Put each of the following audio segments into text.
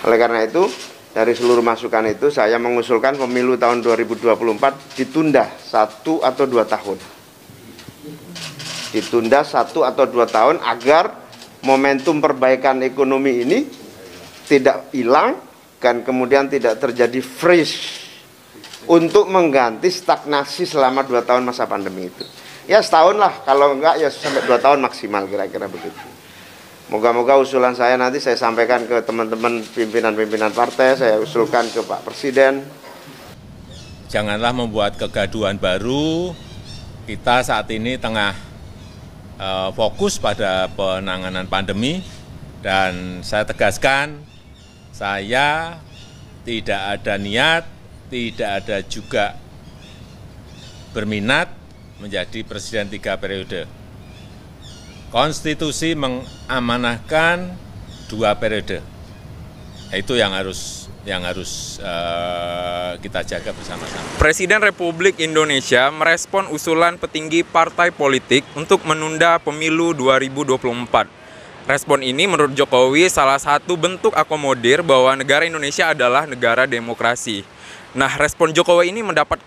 Oleh karena itu, dari seluruh masukan itu saya mengusulkan pemilu tahun 2024 ditunda 1 atau 2 tahun. Ditunda 1 atau 2 tahun agar momentum perbaikan ekonomi ini tidak hilang dan kemudian tidak terjadi freeze untuk mengganti stagnasi selama 2 tahun masa pandemi itu. Ya setahun lah, kalau enggak ya sampai 2 tahun maksimal kira-kira begitu. Moga-moga usulan saya nanti saya sampaikan ke teman-teman pimpinan-pimpinan partai, saya usulkan ke Pak Presiden. Janganlah membuat kegaduhan baru. Kita saat ini tengah fokus pada penanganan pandemi dan saya tegaskan, saya tidak ada niat, tidak ada juga berminat menjadi presiden 3 periode. Konstitusi mengamanahkan 2 periode. Itu yang harus kita jaga bersama-sama. Presiden Republik Indonesia merespon usulan petinggi partai politik untuk menunda pemilu 2024. Respon ini menurut Jokowi salah satu bentuk akomodir bahwa negara Indonesia adalah negara demokrasi. Nah, respon Jokowi ini mendapat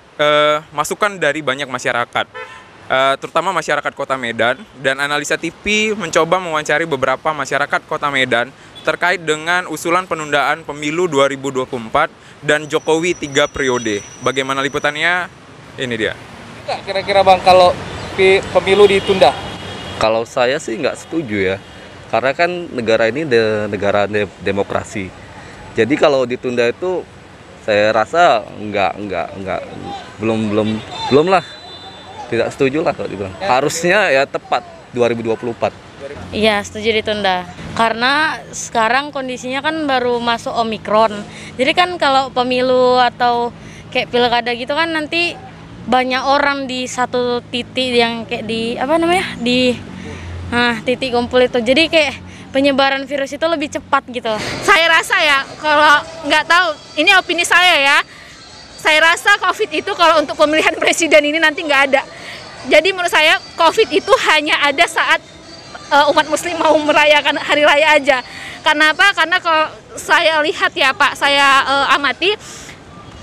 masukan dari banyak masyarakat, terutama masyarakat Kota Medan, dan Analisa TV mencoba mewawancari beberapa masyarakat Kota Medan terkait dengan usulan penundaan pemilu 2024 dan Jokowi 3 periode. Bagaimana liputannya? Ini dia. Kira-kira Bang, kalau pemilu ditunda? Kalau saya sih nggak setuju ya, karena kan negara ini negara demokrasi. Jadi kalau ditunda itu saya rasa belum lah. Tidak setuju lah kalau dibilang. Harusnya ya tepat 2024. Iya, setuju ditunda. Karena sekarang kondisinya kan baru masuk Omikron. Jadi kan kalau pemilu atau kayak pilkada gitu kan nanti banyak orang di satu titik yang kayak titik kumpul itu. Jadi kayak penyebaran virus itu lebih cepat gitu. Saya rasa ya, kalau nggak tahu, ini opini saya ya. Saya rasa COVID itu kalau untuk pemilihan presiden ini nanti nggak ada. Jadi menurut saya COVID itu hanya ada saat umat muslim mau merayakan hari raya aja. Karena apa? Karena kalau saya lihat ya Pak, saya amati,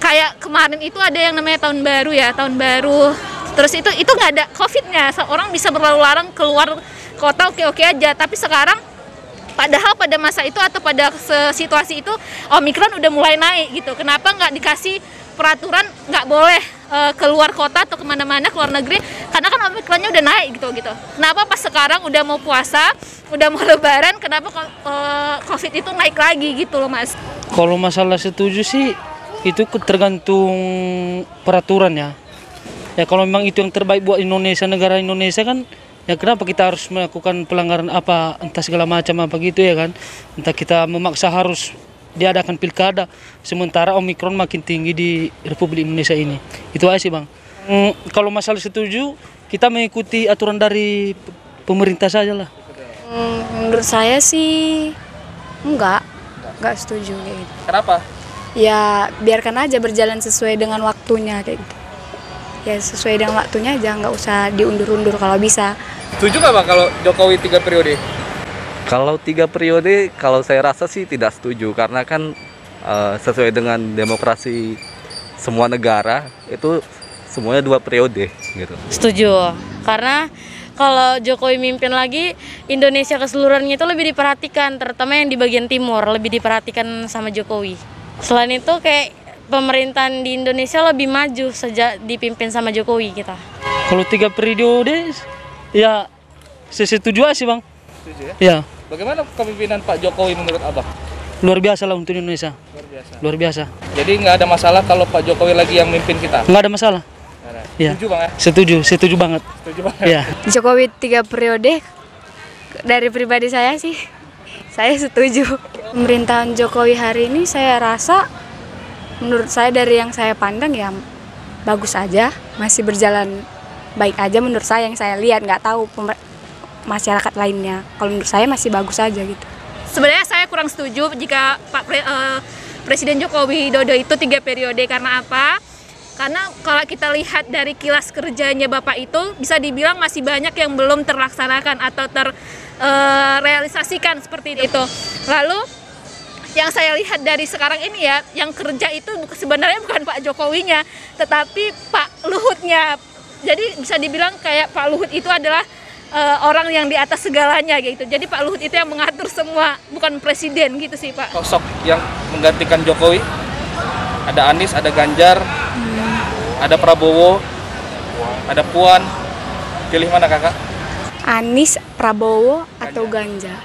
kayak kemarin itu ada yang namanya tahun baru ya, tahun baru. Terus itu nggak ada COVID-nya, orang bisa berlalu-lalang keluar kota oke-oke aja. Tapi sekarang padahal pada masa itu atau pada situasi itu Omikron udah mulai naik gitu. Kenapa nggak dikasih peraturan nggak boleh keluar kota atau kemana-mana, keluar negeri, karena kan Omikronnya udah naik gitu. Kenapa pas sekarang udah mau puasa, udah mau lebaran, kenapa COVID itu naik lagi gitu loh Mas? Kalau masalah setuju sih, itu tergantung peraturan ya. Ya kalau memang itu yang terbaik buat Indonesia, negara Indonesia kan, ya kenapa kita harus melakukan pelanggaran apa, entah segala macam apa gitu ya kan. Entah kita memaksa harus diadakan pilkada, sementara Omikron makin tinggi di Republik Indonesia ini. Itu aja sih Bang. Kalau masalah setuju, kita mengikuti aturan dari pemerintah saja lah. Menurut saya sih enggak setuju kayak gitu. Kenapa? Ya biarkan aja berjalan sesuai dengan waktunya kayak gitu. Ya sesuai dengan waktunya aja, nggak usah diundur-undur kalau bisa. Setuju nggak Bang kalau Jokowi 3 periode? Kalau 3 periode, kalau saya rasa sih tidak setuju, karena kan sesuai dengan demokrasi semua negara itu semuanya 2 periode gitu. Setuju, karena kalau Jokowi mimpin lagi, Indonesia keseluruhannya itu lebih diperhatikan, terutama yang di bagian timur lebih diperhatikan sama Jokowi. Selain itu kayak pemerintahan di Indonesia lebih maju sejak dipimpin sama Jokowi kita. Kalau 3 periode, ya saya setuju aja sih Bang. Setuju ya? Ya. Bagaimana kepemimpinan Pak Jokowi menurut Abang? Luar biasa lah untuk Indonesia. Luar biasa. Jadi nggak ada masalah kalau Pak Jokowi lagi yang mimpin kita? Nggak ada masalah. Ya. Setuju Bang ya? Setuju banget. Setuju banget. Ya. Jokowi 3 periode, dari pribadi saya sih, saya setuju. Pemerintahan Jokowi hari ini saya rasa, menurut saya dari yang saya pandang ya bagus aja, masih berjalan baik aja menurut saya, yang saya lihat, nggak tahu masyarakat lainnya. Kalau menurut saya masih bagus aja gitu. Sebenarnya saya kurang setuju jika Presiden Joko Widodo itu 3 periode. Karena apa? Karena kalau kita lihat dari kilas kerjanya Bapak itu, bisa dibilang masih banyak yang belum terlaksanakan atau terrealisasikan seperti itu. Lalu yang saya lihat dari sekarang ini ya, yang kerja itu sebenarnya bukan Pak Jokowinya, tetapi Pak Luhutnya. Jadi bisa dibilang kayak Pak Luhut itu adalah orang yang di atas segalanya gitu. Jadi Pak Luhut itu yang mengatur semua, bukan presiden gitu sih Pak. Sosok yang menggantikan Jokowi, ada Anies, ada Ganjar, ada Prabowo, ada Puan. Pilih mana kakak? Anies, Prabowo, atau Ganjar?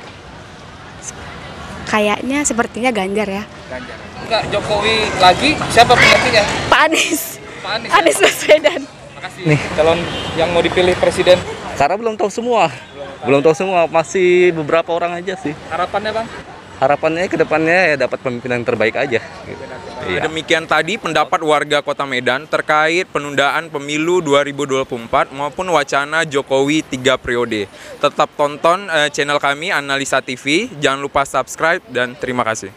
Kayaknya sepertinya Ganjar ya. Ganjar. Enggak, Jokowi lagi, siapa penggantinya? Pak Anies. Pak Anies. Anies Baswedan. Makasih. Nih, calon yang mau dipilih presiden. Karena belum tahu semua. Belum tahu semua, masih beberapa orang aja sih. Harapannya Bang? Harapannya ke depannya ya dapat pemimpinan yang terbaik aja. Gitu. Iya. Demikian tadi pendapat warga Kota Medan terkait penundaan pemilu 2024 maupun wacana Jokowi 3 periode. Tetap tonton channel kami Analisa TV, jangan lupa subscribe dan terima kasih.